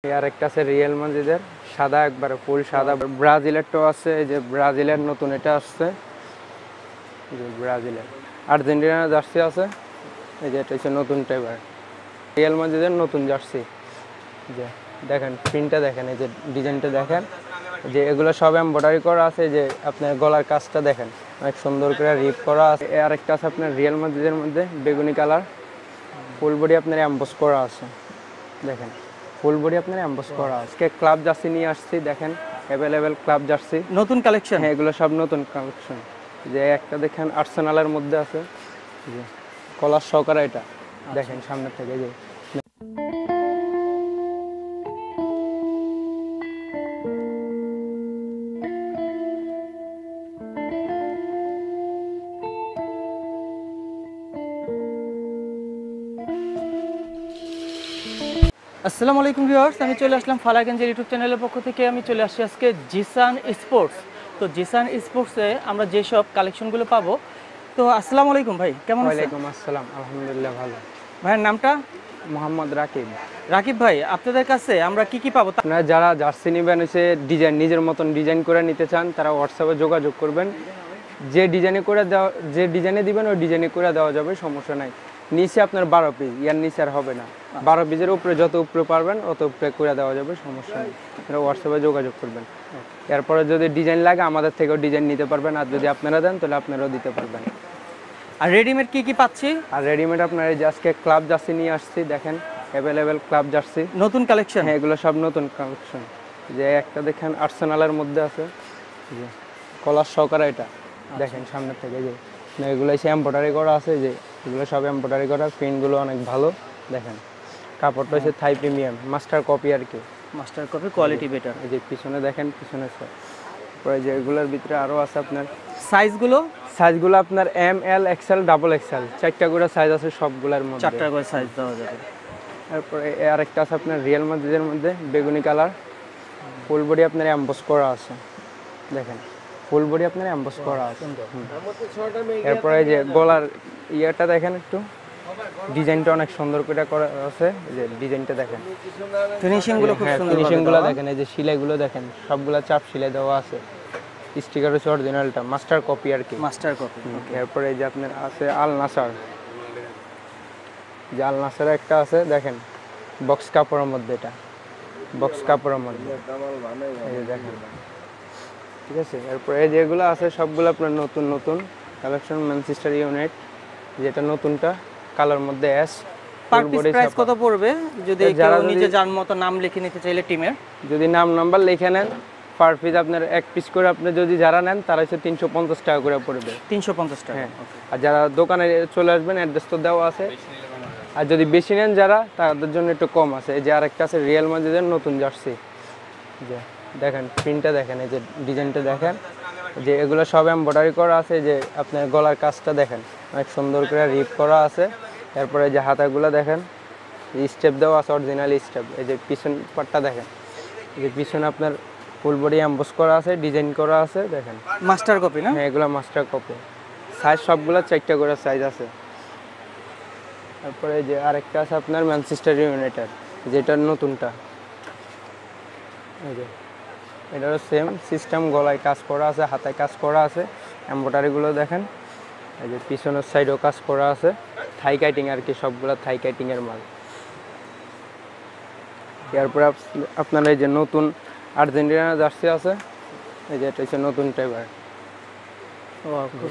আর একটা আছে রিয়েল মাদ্রিদের সাদা, একবারে ফুল সাদা। ব্রাজিলেরটাও আছে, এই যে ব্রাজিলের নতুন এটা আসছে, এই যে ব্রাজিলের। আর্জেন্টিনার জার্সি আছে, এই যে এটা হচ্ছে নতুন টাইপের রিয়েল মাদ্রিদের নতুন জার্সি। যে দেখেন প্রিন্টটা দেখেন, এই যে ডিজাইনটা দেখেন, যে এগুলো সব এমব্রয়ডারি করা আছে। যে আপনার গলার কাজটা দেখেন অনেক সুন্দর করে রিপ করা আছে। আর একটা আছে আপনার রিয়েল মাদ্রিদের মধ্যে বেগুনি কালার, ফুল বডি আপনার এমবস করা আছে। দেখেন ফুল বডি আপনার এমবস করা আছে। ক্লাব জার্সি নিয়ে আসছি, দেখেন অ্যাভেলেবেল ক্লাব জার্সি, নতুন কালেকশন। হ্যাঁ এগুলো সব নতুন কালেকশন। যে একটা দেখেন আর্সেনালের মধ্যে আছে, যে কলার সহকারে এটা দেখেন সামনে থেকে। যে আসসালামু আলাইকুম ভিউয়ার্স, আমি চলে আসলাম ফালাগঞ্জের ইউটিউব চ্যানেলের পক্ষ থেকে। আমি চলে আসছি আজকে জিসান স্পোর্টস। তো জিসান স্পোর্টসে আমরা যেসব কালেকশনগুলো পাবো। তো আসসালামু আলাইকুম ভাই, কেমন আছেন? ওয়ালাইকুম আসসালাম, আলহামদুলিল্লাহ ভালো। ভাইয়ের নামটা? মোহাম্মদ রাকিব। রাকিব ভাই, আপনাদের কাছে আমরা কি কি পাবো? আপনারা যারা জার্সি নেবেন এসে ডিজাইন নিজের মতন ডিজাইন করে নিতে চান, তারা হোয়াটসঅ্যাপে যোগাযোগ করবেন। যে ডিজাইনে করে দেওয়া, যে ডিজাইনে দিবেন ওই ডিজাইনে করে দেওয়া যাবে, সমস্যা নাই। নিচে আপনার 12 পিস, ইয়ার নিচে আর হবে না। 12 পিসের উপরে যত উপরে পারবেন অত উপরে করে দেওয়া যাবে, সমস্যা নেই। আপনারা হোয়াটসঅ্যাপে যোগাযোগ করবেন। এরপরে যদি ডিজাইন লাগে আমাদের থেকেও ডিজাইন নিতে পারবেন, আর যদি আপনারা দেন তাহলে আপনারাও দিতে পারবেন। আর রেডিমেড কি কি পাচ্ছি? আর রেডিমেড আপনার এই যে আজকে ক্লাব জার্সি নিয়ে আসছি, দেখেন অ্যাভেলেবেল ক্লাব জার্সি, নতুন কালেকশন। হ্যাঁ এগুলো সব নতুন কালেকশন। যে একটা দেখেন আর্সেনালের মধ্যে আছে, যে কলার সহকারে এটা দেখেন সামনে থেকে। যে এগুলো এসে এমব্রয়ডারি করা আছে, যে এগুলো সব এমব্রয়ডারি করা, প্রিন্টগুলো অনেক ভালো। দেখেন কাপড়টা হচ্ছে থাই প্রিমিয়াম মাস্টার কপি আর কি, মাস্টার কপি, কোয়ালিটি বেটার। এই যে পিছনে দেখেন, পিছনে পরে যে এগুলোর ভিতরে আরও আছে আপনার সাইজগুলো আপনার M L XL double XL, 4টা করে সাইজ আছে সবগুলোর মধ্যে, 4টা করে সাইজ দেওয়া যাবে। তারপরে আরেকটা আছে আপনার রিয়েল মাদ্রিদের মধ্যে বেগুনি কালার, ফুল বডি আপনার এমবস করা আছে। দেখেন ফুল বডি আপনার এমবস করা আছে। এরপরে যে গলার ইয়েটা দেখেন, একটু ডিজাইনটা অনেক সুন্দর করে করা আছে। যে ডিজাইনটা দেখেন, ফিনিশিংগুলো খুব সুন্দর, ফিনিশিংগুলো দেখেন, এই যে সেলাইগুলো দেখেন সবগুলা চাপ সেলাই দেওয়া আছে। স্টিকার হচ্ছে অরিজিনালটা, মাস্টার কপি আর কি, মাস্টার কপি। এরপরে এই যে আপনার আছে আল নাসার, যে আল নাসারের একটা আছে দেখেন বক্স কাপড়ের মধ্যে, এটা বক্স কাপড়ের মধ্যে, এই যে দেখেন, ঠিক আছে। এরপরে এই যেগুলো আছে সবগুলো আপনার নতুন নতুন কালেকশন, ম্যানচেস্টার ইউনাইট, যেটা নতুনটা কালার মধ্যে অ্যাশ। পার পিস প্রাইস কত পড়বে যদি কেউ নিজে যার মতো নাম লিখে নিতে চাইলে টিমের? যদি নাম নাম্বার লিখে নেন পার পিস আপনার এক পিস করে, আপনি যদি যারা নেন তারা হচ্ছে 350 টাকা করে পড়বে। 350 টাকা, হ্যাঁ। আর যারা দোকানে চলে আসবেন অ্যাড্রেস তো দেওয়া আছে। আর যদি বেশি নেন যারা, তাদের জন্য একটু কম আছে। এই যে আরেকটা আছে রিয়েল মাদ্রিদের নতুন জার্সি, যে দেখেন প্রিন্টটা দেখেন, এই যে ডিজাইনটা দেখেন, যে এগুলো সব এমব্রয়ডারি করা আছে। যে আপনার গলার কাজটা দেখেন অনেক সুন্দর করে রিপ করা আছে। এরপরে যে হাতাগুলো দেখেন স্টেপ দেওয়া আছে, অরিজিনাল স্টেপ। এই যে পিছন পাটটা দেখেন, এই যে পিছনে আপনার ফুল বডি এমবস করা আছে, ডিজাইন করা আছে। দেখেন মাস্টার কপি না? হ্যাঁ এগুলো মাস্টার কপি। সাইজ সবগুলো 4টা করে সাইজ আছে। তারপরে যে আরেকটা আছে আপনার ম্যানচেস্টার ইউনাইটেড, যেটা নতুনটা, এই যে এটারও সেম সিস্টেম, গলায় কাজ করা আছে, হাতায় কাজ করা আছে, এমব্রয়ডারিগুলো দেখেন। এই যে পিছনের সাইডেও কাজ করা আছে, থাই কাটিং আর কি, সবগুলো থাই কাটিংয়ের মাল। এরপরে আপনার এই যে নতুন আর্জেন্টিনার জার্সি আছে, এই যে এটা হচ্ছে নতুন টাইপের,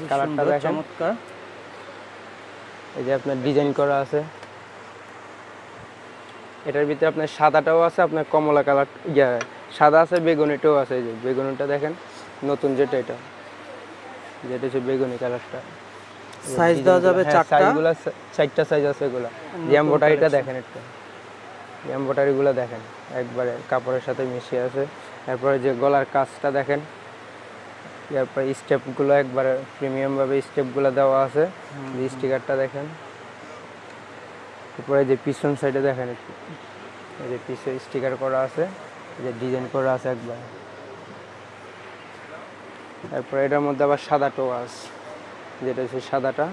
কালারটা দেখেন চমৎকার। এই যে আপনার ডিজাইন করা আছে। এটার ভিতরে আপনার সাদাটাও আছে, আপনার কমলা কালার, সাদা আছে, বেগুনিটাও আছে। এই যে বেগুনিটা দেখেন নতুন, যেটা এটা, যেটা হচ্ছে বেগুনি কালারটা। সাইজ দেওয়া যাবে 4টা, সাইজগুলো 4টা সাইজ আছে। এগুলো এমব্রয়ডারিটা দেখেন, একটু এমব্রয়ডারিগুলো দেখেন একবারে কাপড়ের সাথে মিশিয়ে আছে। তারপরে যে গলার কাজটা দেখেন, এরপরে স্টেপগুলো একবারে প্রিমিয়ামভাবে স্টেপগুলো দেওয়া আছে। যে স্টিকারটা দেখেন, তারপরে যে পিছন সাইডে দেখেন একটু, এই যে পিছে স্টিকার করা আছে, এই যে ডিজাইন করা আছে একবার। তারপরে এটার মধ্যে আবার সাদাটাও আছে, যেটা হচ্ছে সাদাটা,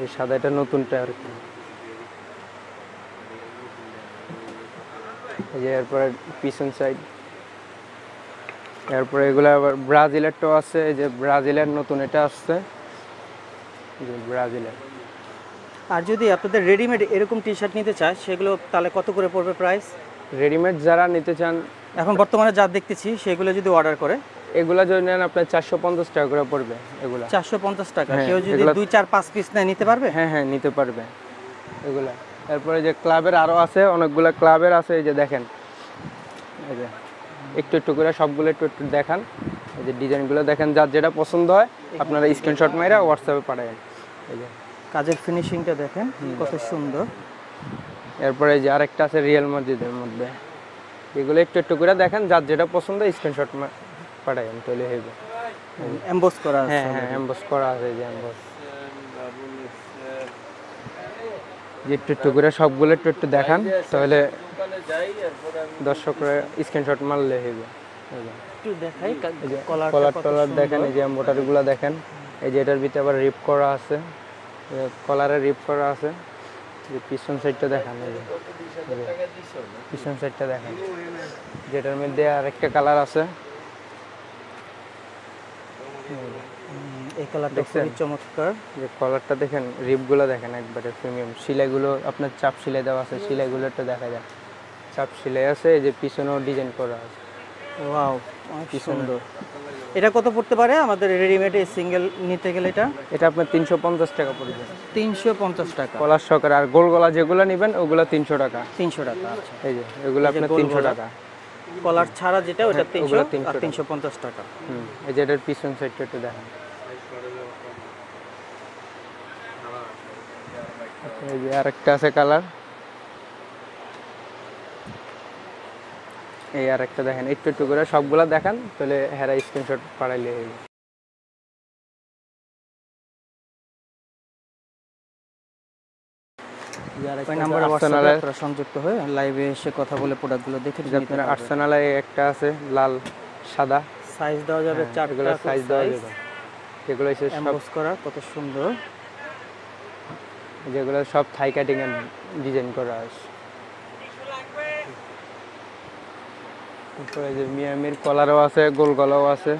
এই সাদাটা নতুনটা আর কি। এই যে এরপরে পিছন সাইড, এরপরে এগুলো আবার ব্রাজিলেরটাও আছে, এই যে ব্রাজিলের নতুন এটা আসছে, এই যে ব্রাজিলের। আর যদি আপনাদের রেডিমেড এরকম টি শার্ট নিতে চায় সেগুলো তাহলে কত করে পড়বে প্রাইস? রেডিমেড যারা নিতে চান এখন বর্তমানে যা দেখতেছি সেগুলো যদি অর্ডার করে, এগুলা যদি নেন আপনার 450 টাকা করে পড়বে এগুলা। 450 টাকা। হ্যাঁ, কেউ যদি এগুলা- 2-4-5 পিস নেয় নিতে পারবে? হ্যাঁ হ্যাঁ নিতে পারবে এগুলা। তারপরে যে ক্লাবের আরও আছে, অনেকগুলো ক্লাবের আছে, এই যে দেখেন, এই যে একটু একটু করে সবগুলো একটু একটু দেখান, এই যে ডিজাইনগুলো দেখেন, যার যেটা পছন্দ হয় আপনারা স্ক্রিনশট মাইরা হোয়াটসঅ্যাপে পাঠাবেন। এই যে কাজের ফিনিশিংটা দেখেন কত সুন্দর। এরপরে এই যে আরেকটা আছে রিয়েল মসজিদের মধ্যে, এগুলো একটু একটু করে দেখেন, যার যেটা পছন্দ স্ক্রিনশট পাঠাবেন তাহলে হইবে। এমবস করা আছে। হ্যাঁ হ্যাঁ এমবস করা আছে, এই যে এমবস, যে একটু একটু করে সবগুলো একটু একটু দেখান, তাহলে দর্শকরা স্ক্রিনশট মারলে হইবে। একটু দেখাই এই যে কলার কলার দেখেন, এই যে এমব্রয়ডারিগুলো দেখেন, এই যে এটার ভিতরে আবার রিপ করা আছে, কলারে রিপ করা আছে। যে পিছন সাইডটা দেখান, এই যে পিছন সাইডটা দেখেন, যেটার মধ্যে আরেকটা কালার আছে, এই কালারটা খুবই চমৎকার। যে কলারটা দেখেন, রিপগুলো দেখেন একবারে প্রিমিয়াম, সেলাইগুলো আপনার চাপ সেলাই দেওয়া আছে, সেলাইগুলো একটু দেখা যায়, চাপ সেলাই আছে, এই যে পিছনেও ডিজাইন করা আছে। ওয়াও, অনেক সুন্দর। এটা কত পড়তে পারে আমাদের রেডিমেড সিঙ্গেল নিতে গেলে? এটা আপনার 350 টাকা পড়বে, 350 টাকা কলার সহকারে। আর গোল গলা যেগুলো নেবেন ওগুলো 300 টাকা। 300 টাকা। আচ্ছা, এই যে এগুলো আপনার 300 টাকা, কলার ছাড়া যেটা ওটা 300 ওগুলো আর 350 টাকা। এই যে এটার পিছন সাইডটা একটু দেখেন, এই যে আরেকটা আছে কালার, এই আরেকটা দেখেন, একটু একটু করে সবগুলা দেখান, তাহলে হেরা স্ক্রিনশট পাঠাইলে হইবে। ওই নাম্বারে হোয়াটসঅ্যাপে আপনারা সংযুক্ত হয়ে লাইভে এসে কথা বলে প্রোডাক্টগুলো দেখে নিতে আপনার পারবেন। আর্সেনালে একটা আছে লাল সাদা, সাইজ দেওয়া যাবে, এগুলো 4টা সাইজ দেওয়া যাবে, এগুলো হচ্ছে সব, এমবস করা কত সুন্দর। যেগুলো সব থাই কাটিং এর ডিজাইন করা আছে। তারপরে যে মিয়ামির কলারও আছে, গোল গলাও আছে,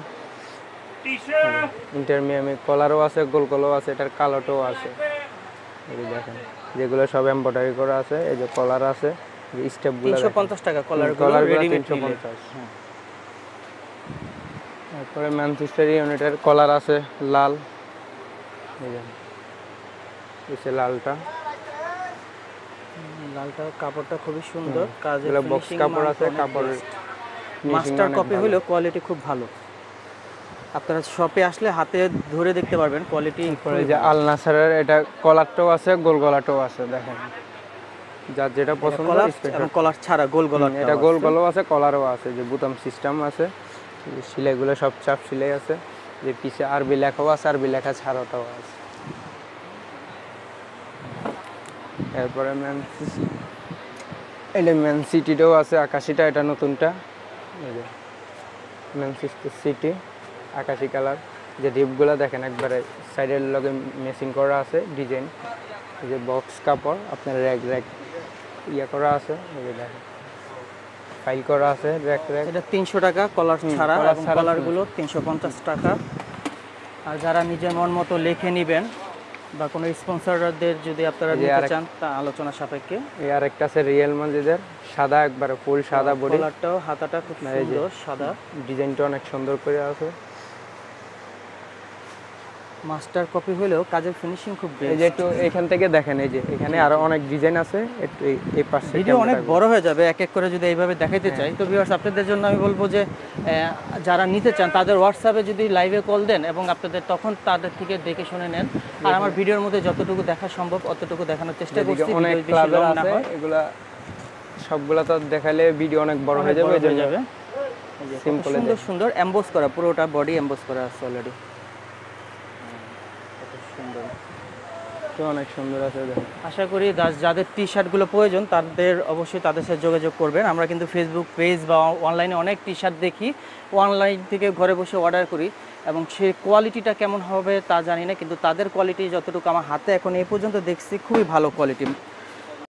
ইন্টার মিয়ামির কলারও আছে, গোল গলাও আছে, এটার কালোটাও আছে। এই যে দেখেন, যেগুলো সব এমব্রয়ডারি করা আছে, এই যে কলার আছে, যে স্টেপগুলো 350 টাকা কলারগুলো রেডিমেড 350। তারপরে ম্যানচেস্টার ইউনাইটেড কলার আছে লাল, এই যে এই লালটা, লালটা কাপড়টা খুবই সুন্দর, কাজের এগুলো বক্স ফিনিশিং কাপড় আছে, কাপড়ের মাস্টার কপি হলো কোয়ালিটি খুব ভালো। আপনারা শপে আসলে হাতে ধরে দেখতে পারবেন কোয়ালিটি। পরে যে আল নাসারের এটা কলারটাও আছে, গোল গলাটাও আছে, দেখেন যার যেটা পছন্দ। কলার এবং কলার ছাড়া গোল গলা, এটা গোল গলাও আছে, কলারও আছে, যে বুতাম সিস্টেম আছে, সেলাইগুলো সব চাপ সেলাই আছে, যে পিছে আরবি লেখাও আছে, আরবি লেখা ছাড়াটাও আছে। এরপরে ম্যান সিটিটাও আছে, আকাশিটা, এটা নতুনটা, এই যে ম্যানচেস্টার সিটি আকাশি কালার। যে রিপগুলো দেখেন একবারে সাইডের লগে মেসিং করা আছে ডিজাইন, এই যে বক্স কাপড় আপনার র্যাক ইয়ে করা আছে, এই যে দেখেন ফাইল করা আছে র্যাক। এটা 300 টাকা কলার ছাড়া, এবং কলারগুলো 350 টাকা। আর যারা নিজের মন মতো লিখে নেবেন বা কোনো স্পন্সরদের যদি আপনারা নিতে চান তা আলোচনা সাপেক্ষে। এই আরেকটা আছে রিয়েল মসজিদের সাদা, একবারে ফুল সাদা বডি, কলারটাও হাতাটা খুব সুন্দর সাদা, ডিজাইনটা অনেক সুন্দর করে আছে। মাস্টার কপি হলেও কাজের ফিনিশিং খুব বেস্ট। এই যে একটু এখান থেকে দেখেন, এই যে এখানে আরো অনেক ডিজাইন আছে, একটু এই পাশে ভিডিও অনেক বড় হয়ে যাবে এক এক করে যদি এইভাবে দেখাইতে চাই। তো ভিউয়ার্স, আপনাদের জন্য আমি বলবো যে যারা নিতে চান তাদের হোয়াটসঅ্যাপে যদি লাইভে কল দেন এবং আপনাদের তখন তাদের থেকে দেখে শুনে নেন। আর আমার ভিডিওর মধ্যে যতটুকু দেখা সম্ভব অতটুকু দেখানোর চেষ্টা করছি। অনেক ক্লাবের আছে, এগুলা সবগুলা তো দেখালে ভিডিও অনেক বড় হয়ে যাবে, সিম্পল সুন্দর সুন্দর এমবস করা, পুরোটা বডি এমবস করা আছে অলরেডি, অনেক সুন্দর আছে। আশা করি যাদের টি শার্টগুলো প্রয়োজন তাদের অবশ্যই তাদের সাথে যোগাযোগ করবেন। আমরা কিন্তু ফেসবুক পেজ বা অনলাইনে অনেক টি শার্ট দেখি, অনলাইন থেকে ঘরে বসে অর্ডার করি, এবং সেই কোয়ালিটিটা কেমন হবে তা জানি না, কিন্তু তাদের কোয়ালিটি যতটুকু আমার হাতে এখন এই পর্যন্ত দেখছি খুবই ভালো কোয়ালিটি।